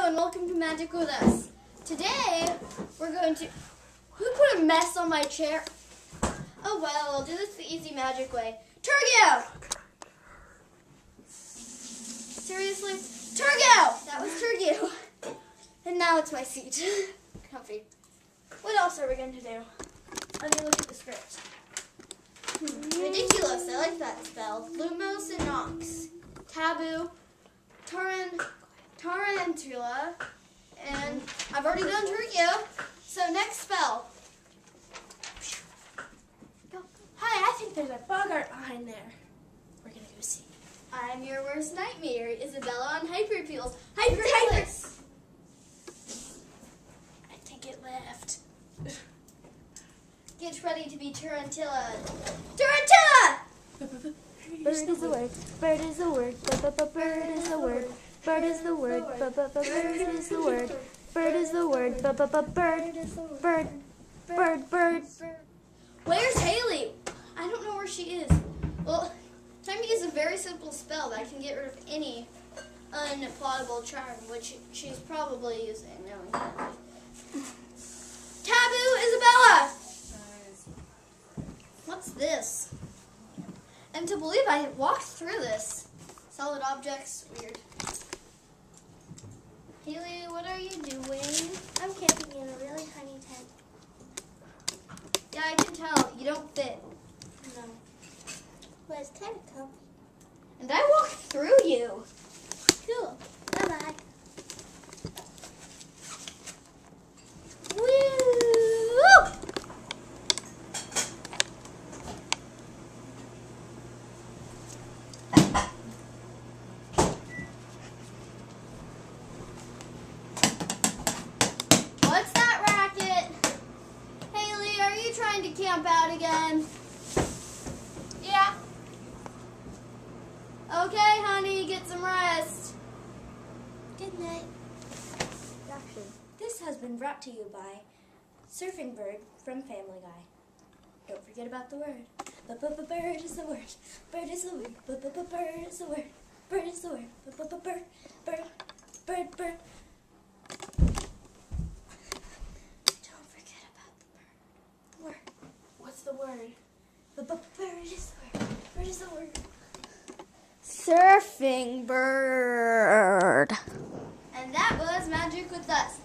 and welcome to Magic with Us. Today, we're going to... Who put a mess on my chair? Oh well, I'll do this the easy magic way. Turgo! Seriously? Turgo! That was Turgo. And now it's my seat. Comfy. What else are we going to do? Let me look at the script. Ridiculous, I like that spell. Lumos and Nox. Taboo. Tarantula. And I've already done Turgo. So next spell. Go. Hi, I think there's a bogart behind there. We're gonna go see. I'm your worst nightmare, Isabella on Hyperpeels. Hyper! I think it left. Get ready to be Tarantula. Tarantula! Bird is the word. Bird is the word. Bird is the word. Bird is the word. Bird is the word. Bird is the word. Bird. Bird. Where's Haley? I don't know where she is. Well, time to use a very simple spell that can get rid of any unplottable charm, which she's probably using. Taboo, Isabella! What's this? And to believe I walked through this. Solid objects, weird. Haley, what are you doing? I'm camping in a really tiny tent. Yeah, I can tell. You don't fit. No. But it's kind of comfy. And I walked through you. Cool. Bye-bye. Woo! What's that racket? Haley, are you trying to camp out again? Yeah. Okay, honey, get some rest. Good night. This has been brought to you by Surfing Bird from Family Guy. Don't forget about the word. Bird is the word. Bird is the word. Bird is the word. Bird is the word. Bird. Don't forget about the bird. What's the word? Bird is the word. Bird is the word. Surfing bird. And that was Magic with Us.